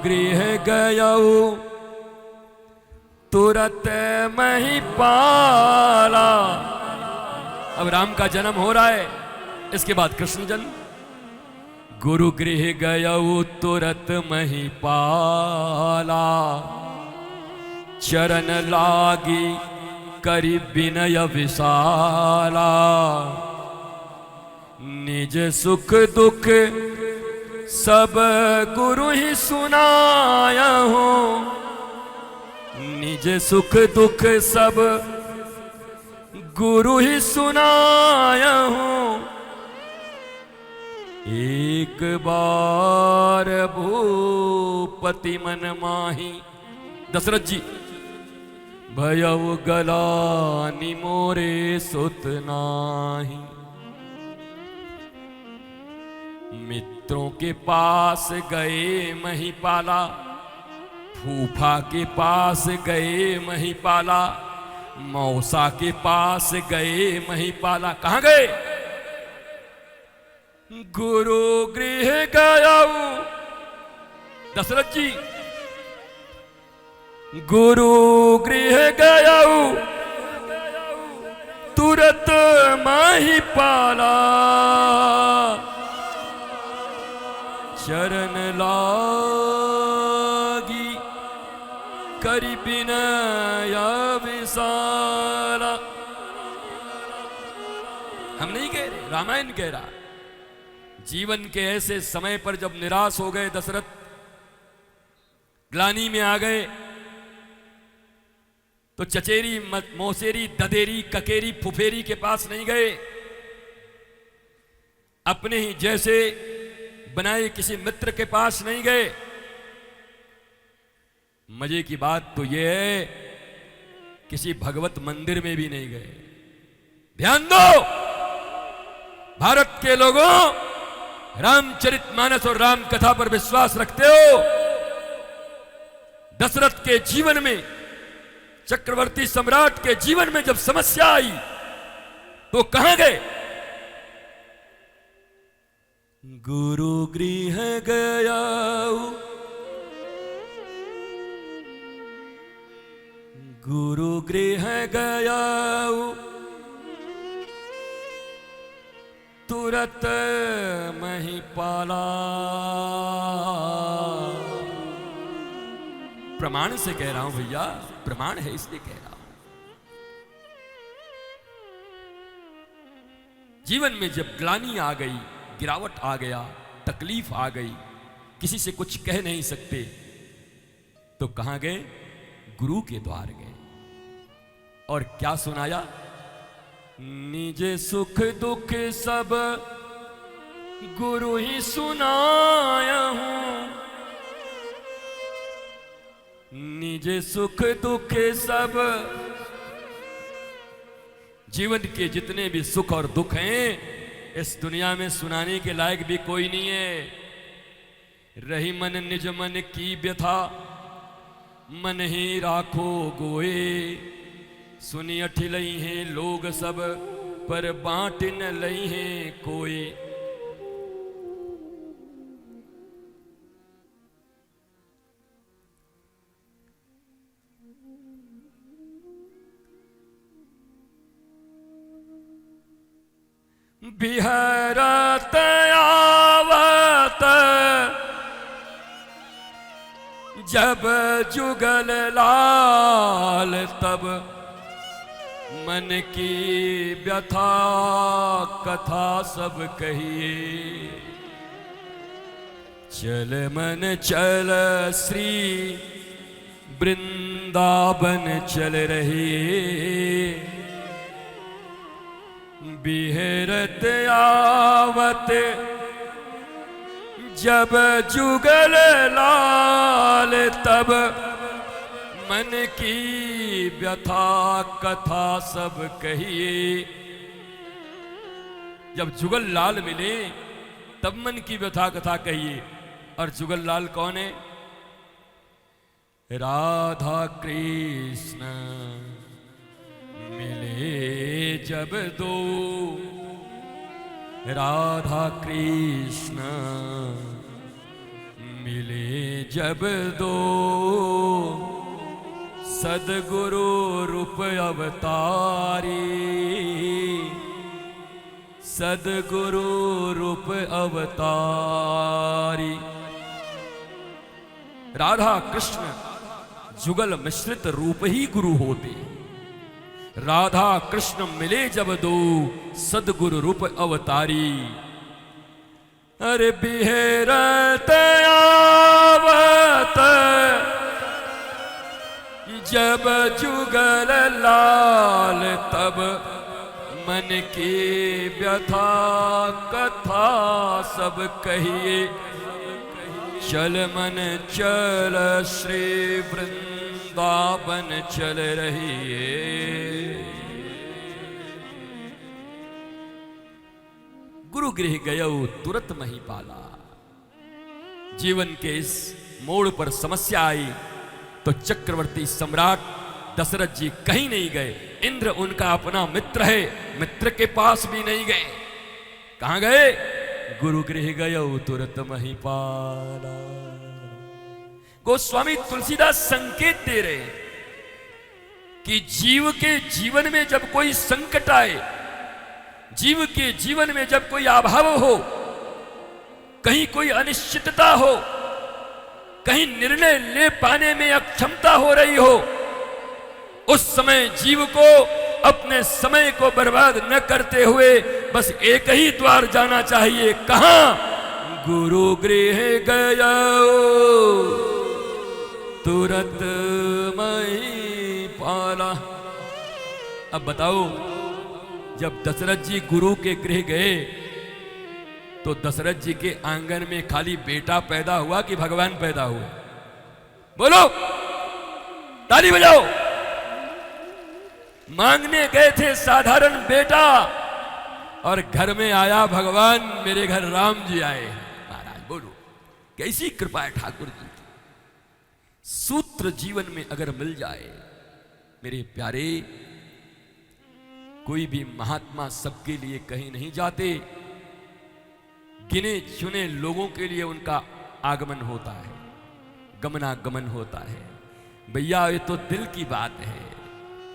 गृह गयऊ तुरत महिपाला। अब राम का जन्म हो रहा है, इसके बाद कृष्ण जन्म। गुरु गृह गयऊ तुरत महिपाला, चरण लागी करि विनय विशाला। निज सुख दुख सब गुरु ही सुनाया हूँ, निज सुख दुख सब गुरु ही सुनाया हूँ। एक बार भूपति मन माही, दशरथ जी, भयउ गलानि मोरे सुत नाही। मित्रों के पास गए महिपाला, फूफा के पास गए महिपाला, मौसा के पास गए महिपाला। कहां गए? गुरु गृह गयऊ, दशरथ जी, गुरु गृह गयऊ तुरत महिपाला, चरण लागी करि विनय विशाला। हम नहीं कह रहे, रामायण कह रहा। जीवन के ऐसे समय पर जब निराश हो गए दशरथ, ग्लानि में आ गए, तो चचेरी मौसेरी ददेरी ककेरी फुफेरी के पास नहीं गए, अपने ही जैसे बनाए किसी मित्र के पास नहीं गए। मजे की बात तो यह है, किसी भगवत मंदिर में भी नहीं गए। ध्यान दो भारत के लोगों, रामचरितमानस और राम कथा पर विश्वास रखते हो? दशरथ के जीवन में, चक्रवर्ती सम्राट के जीवन में जब समस्या आई तो कहां गए? गुरु गृह गयऊ, गुरु गृह गयऊ तुरत महिपाला। प्रमाण से कह रहा हूं भैया, प्रमाण है इसलिए कह रहा हूं। जीवन में जब ग्लानि आ गई, गिरावट आ गया, तकलीफ आ गई, किसी से कुछ कह नहीं सकते, तो कहां गए? गुरु के द्वार गए। और क्या सुनाया? निज सुख दुख सब गुरु ही सुनाया हूं, निज सुख दुख सब। जीवन के जितने भी सुख और दुख हैं इस दुनिया में सुनाने के लायक भी कोई नहीं है। रही मन निज मन की व्यथा, मन ही राखो गोए। सुनी अठिलई हैं लोग सब, पर बांट न लई हैं कोई। बिहरत आवत जब जुगल लाल, तब मन की व्यथा कथा सब कहिए। चल मन चल श्री वृंदावन चल रहे, बिहरत आवत जब जुगल लाल, तब मन की व्यथा कथा सब कहिए। जब जुगल लाल मिले तब मन की व्यथा कथा कहिए। और जुगल लाल कौन है? राधा कृष्ण मिले जब दो, राधा कृष्ण मिले जब दो सदगुरु रूप अवतारी, सदगुरु रूप अवतारी। राधा कृष्ण जुगल मिश्रित रूप ही गुरु होते। राधा कृष्ण मिले जब दो सदगुरु रूप अवतारी। अरे बिहेरत आवत जब जुगल लाल, तब मन की व्यथा कथा सब कहिए। चल मन चल श्री वृंदावन चल रहिए। गुरु गृह गयो तुरंत महिपाला। जीवन के इस मोड़ पर समस्या आई तो चक्रवर्ती सम्राट दशरथ जी कहीं नहीं गए। इंद्र उनका अपना मित्र है, मित्र के पास भी नहीं गए। कहां गए? गुरु गृह गयो तुरंत महिपाला। गोस्वामी तुलसीदास संकेत दे रहे कि जीव के जीवन में जब कोई संकट आए, जीव के जीवन में जब कोई अभाव हो, कहीं कोई अनिश्चितता हो, कहीं निर्णय ले पाने में अक्षमता हो रही हो, उस समय जीव को अपने समय को बर्बाद न करते हुए बस एक ही द्वार जाना चाहिए। कहां? गुरु गृह गया तुरंत महिपाला। अब बताओ, जब दशरथ जी गुरु के गृह गए तो दशरथ जी के आंगन में खाली बेटा पैदा हुआ कि भगवान पैदा हुए? बोलो, ताली बजाओ। मांगने गए थे साधारण बेटा और घर में आया भगवान, मेरे घर राम जी आए। महाराज बोलो, कैसी कृपा है ठाकुर जी की। सूत्र जीवन में अगर मिल जाए मेरे प्यारे, कोई भी महात्मा सबके लिए कहीं नहीं जाते, गिने चुने लोगों के लिए उनका आगमन होता है, गमनागमन होता है। भैया ये तो दिल की बात है।